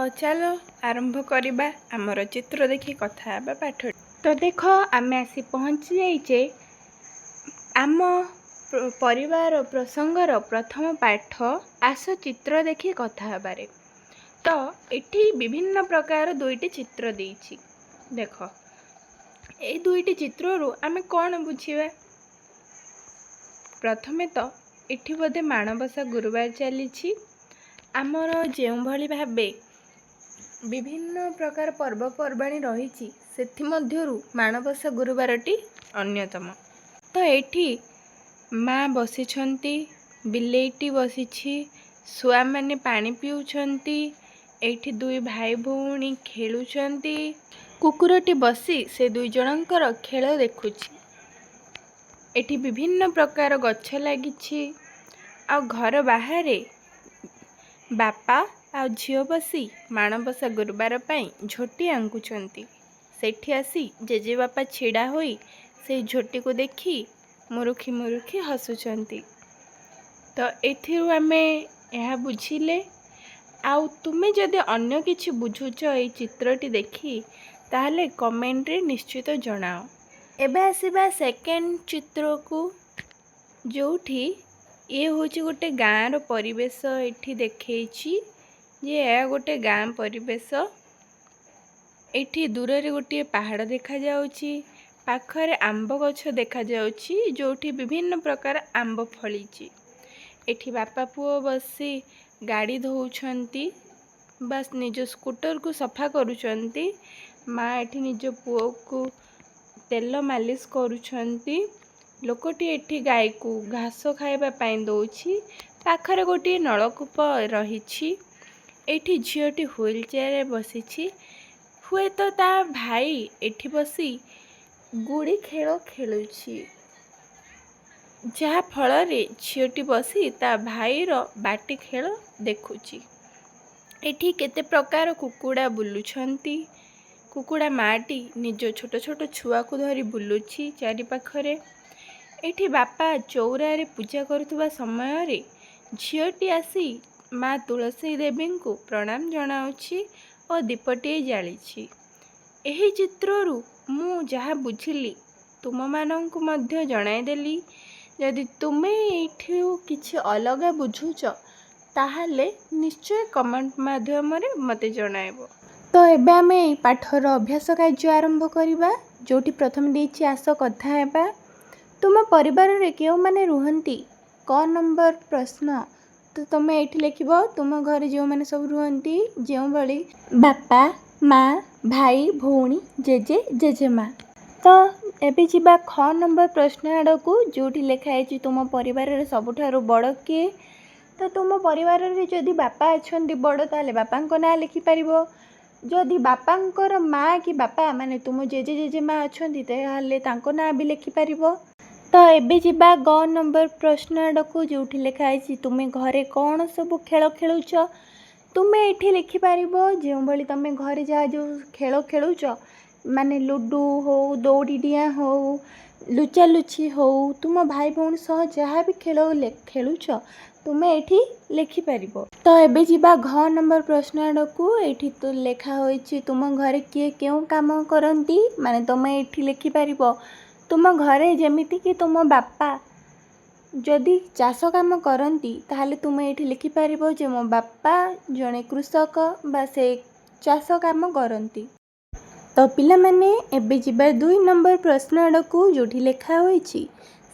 चलो आरंभ करवा आमर चित्र देखी कथा हेबा पाठ। तो देख आम आसी पहुँची जाइचे आम परिवार प्रसंगर प्रथम पाठ आस चित्र देखी कथा हेबारे। तो एठी विभिन्न प्रकार दुईटी चित्र देइछि। देख ए दुईटी चित्ररू आमे कौन बुझिबा। प्रथमे तो एठी बोधे माणबसा गुरुवार चली आमर जो भली भाबे विभिन्न प्रकार पर्वपर्वाणी रही से माणबसा गुरुवारटी अन्यतम। तो एठी माँ बसिछंती, बिलेईटी बसिछि, छुआ माने पानी पिउछंती, एठी दुई भाई भौणी खेलुछंती, कुकुरटी बसी से दुई जनकर खेल देखुछि। एठी विभिन्न प्रकार गछ लागिछि आ घर बाहरे बापा आ झियो बसी माणबसा गुरुवार पाई झोटी आंकुछंती। सेठी आसी जेजे बापा छिड़ा होई से झोटी को देखी मुरुखी मुरुखी हसुछंती। तो एथिरु आमे यह बुझिले। आउ तुमे जदि अन्य किछि बुझुछ ए चित्रटी देखी ताहले कमेंट रे निश्चित जणाओ। एबे आसीबा सेकेंड चित्र को, जोठी ये होची गोटे गाँ रो परिवेश एठी देखैछि जे ए गोटे गाँ परिवेश। एठी दूर रे गोटे पहाड़ देखा जाउछि, पाखरे आंब गछ देखा जाउछि जोठी विभिन्न प्रकार आंब फळीछि। एठी बापा पुओ बसी गाड़ी धोउछंती, बस निज स्कूटर को सफा करूछंती। माँ एठी निज पुओ को तेल मालिश करूछंती। लोकटी एठी गाय को घास खाइबा पाई दउछि। पाखरे गोटे नलकूप रहिछि। एठी झियोटी व्हील चेयर रे बसिछि। हुए तो ता भाई एठी बसी गुड़ी खेल खेलुछि, जहा फल रे झियोटी बसी ता भाई रो बाटी खेल देखुछि। एठी केते प्रकार कुकुड़ा बुलुछंती। कुकुड़ा माटी निज छोट छोट छुआ को धरी बुलुछि चारि पाखरे। एठी बापा चौरा रे पूजा करुवा समय रे झियोटी आसी माँ तुलसी देवी को प्रणाम जनाउछि और दीपटी जालिछि। एही चित्ररू मु जहा बुझिली तुम मानंकु मध्य जणाई देली। यदि तुमे एठिउ किछि अलगा बुझुछ ताहले निश्चय कमेंट माध्यम रे मते जणाइबो। तो एबे आमे पाठर अभ्यास कार्य आरंभ करिबा, जोटी प्रथम देछि आस कथा हेबा। तुम परिवार रे केउ माने रुहंती? क नंबर प्रश्न। तो तुमे एठी लिखिबो तुम घर जो माने सब रुहंती, जो भली बापा माँ भाई भौणी जेजे जेजेमा। तो एबे जिबा ख नंबर प्रश्न आड़कू, जोठी लेखा है तुम परिवार रे सबुठारु बड़ किए। तो तुम परिवार रे जदि बापा अछंती बड़ ताले बापांको नाम लिखि पारिबो। जदि बापांकर माँ कि बापा माने तुम जेजे जेजेमा अछंती ताले तांको नाम भी लिखि पारिबो। तो एबे जिबा ग नंबर प्रश्न आड़कू, जोठी लेखा है तुमे घरे कौन सब खेल खेलुछ। तुमे एठी लिखि पारिबो जो भली तमे घरे जहा जो खेल खेलुछ माने लुडू हो, दौड़ी डिया हो, लुचा लुची हो, तुम भाई भौणी सह जहा भी खेल खेलुछ तुमे एठी लिखि पारिबो। तो एबे जिबा घ नंबर प्रश्न आड़कू, एठी तो लेखा होइछि तुम घरे किए केउ काम करंती, माने तुमे एठी लिखि पारिबो तुम घरे जेमिति कि तुम बापा जदि चाष काम करती ताहले तुमे एठी लिखि पारिबो जे मो बापा जणे कृषक बा से चाष काम करती। तो पिला माने एबे जिबा 2 नंबर प्रश्न आड़कू, जोठी लेखा होइछि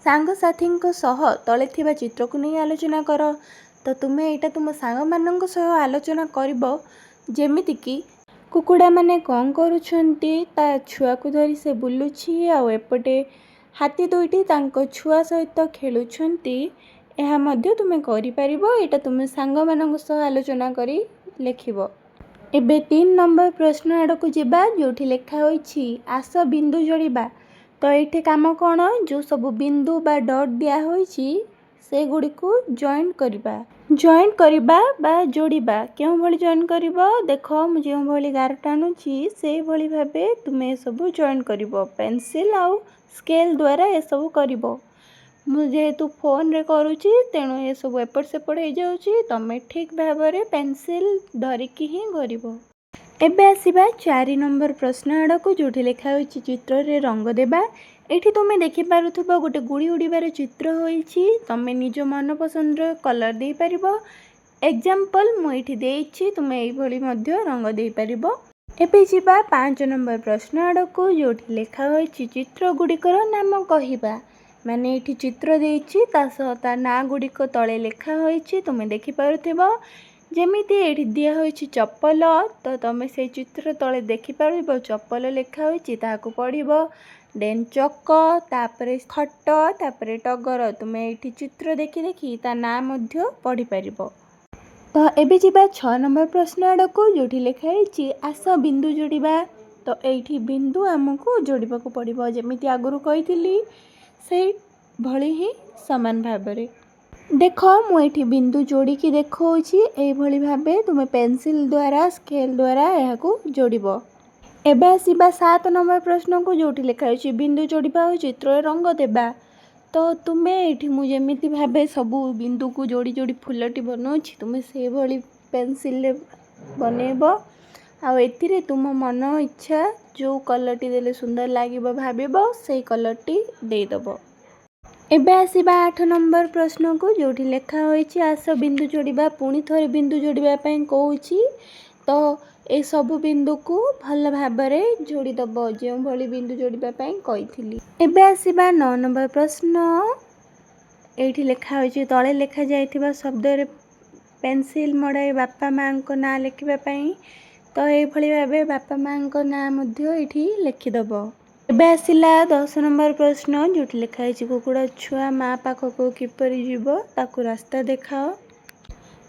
सांग साथींको सह तले थिबा चित्र को नहीं आलोचना कर। तो तुमे एटा तुम सांग मानंको सह आलोचना करिबो, जेमिति कि कुकुड़ा माने कौन करुछंती, ता छुआ को धरी से बुलुछि आ एपटे हाथी दुईटी तांको छुआ सहित खेलुछंती। एहा मध्य तुमे करि पारिबो। एटा तुमे सांग मानंको सह आलोचना करी लेखिबो। एबे 3 नंबर प्रश्न आड़कू जिबा, जोठी लेखा होइछि आस बिंदु जोड़िबा। तो एठे काम कौन, जो सब बिंदु बा डॉट दिया होइछि से गुडी को जॉइन करिबा बा जोड़िबा। केउ भली जॉइन करिबो, देखो मु जेउ भली गार टाणुछि से भली भाबे तुमे सब जॉइन करिबो। पेंसिल आउ स्केल द्वारा ए सब करिबो। जेहेतु फोन रे करुँची तेणु ये सब एपट सेपट हो जाऊँगी तमें ठीक भाव में पेनसिल धरिकी ही कर। एबे आसिबा 4 नंबर प्रश्न आड़ को जो लिखा हो चित्र रे रंग देबा। एठी तुम देखिपे गोटे गुड़ी उड़ार चित्र होइछि तमें निज मन पसंद कलर दे पारिबो। एग्जाम्पल मुझे देछि तुम यही रंग दे पारिबो। एबे जिबा 5 नंबर प्रश्न आड़ को जो लिखा हो चित्र गुड़िकर नाम कहिबा। माने एठी चित्र देछि ता ना गुड़िक तले लिखा होइछि तुम देखिपे जेमिति एठी दिया होइछि चप्पल तो तुम से चित्र तले देखिपार चप्पल लिखा होइछि ताको पढ़िबो। देन चक तापरे खट तापरे टगर तुम एठी चित्र देखि देखि ता ना मध्य पढ़ी पारिबो। तो एबे जिबा 6 नंबर प्रश्न आड़ को जो लिखा होइछि आस बिंदु जोड़िबा। तो एठी बिंदु आमको जोड़िबा को पड़िबो जेमिति आगुरु कहिथिली से भली ही समान भाबरे। देख मुझे बिंदु जोड़िकी देखौछि एई भली भाबे तुम पेंसिल द्वारा स्केल द्वारा यहाको जोड़िबो। एबे आसिबा 7 नंबर प्रश्न को जोटी लिखा होइछि बिंदु जोड़िबा और चित्र रंग देबा। तो तुम्हें एठी मु जेमिति भाबे सबू बिंदु को जोड़ी जोड़ी फुलटी बनाउछि तुम्हें से भली पेंसिल रे बनेइबो। आ एथिरे तुम मन इच्छा जो कलरटी देले सुंदर लागिबो भाबिबो सेई कलरटी देइदबो। एबे आसिबा 8 नंबर प्रश्न को जोटी लिखा होइछि आस बिंदु जोड़िबा पुणी थरे बिंदु जोड़िबा पई कहूछि। तो ए सबु बिंदु को भल भाबरे जोड़ी दबो जो भली बिंदु जोड़िबा पई कहिथिली। एबे आसिबा 9 नंबर प्रश्न एठी लिखा होइछि तळे लिखा जायथिबा शब्द रे पेंसिल मडाई बापा मां को ना लिखिबा पई। तो ए भली भाबे बापा मां को ना मध्य एठी लिखि दबो। एबे आसिला 10 नंबर प्रश्न जोटी लिखा है कुकुड़ा छुआ माँ पाखक किपरि जीव ताकू रास्ता देखाओ।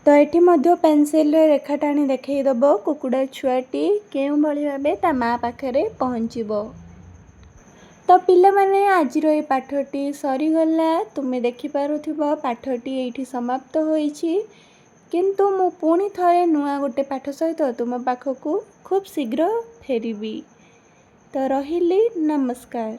तो एठी मध्य पेंसिल रे रेखा टाणी देखई दबो कुकुड़ा छुआटी केउ भली भाबे ता माँ पाखरे पहुँचीबो। तो पिला माने आजिर ए पाठटी सरीगला तुमे देखि पारुथिबो पाठटी एठी समाप्त होईछि। किंतु मु पुणी थरे नुआ गोटे पाठ सहित तुम पाखकू खूब शीघ्र फेरिबी। तो रहिली नमस्कार।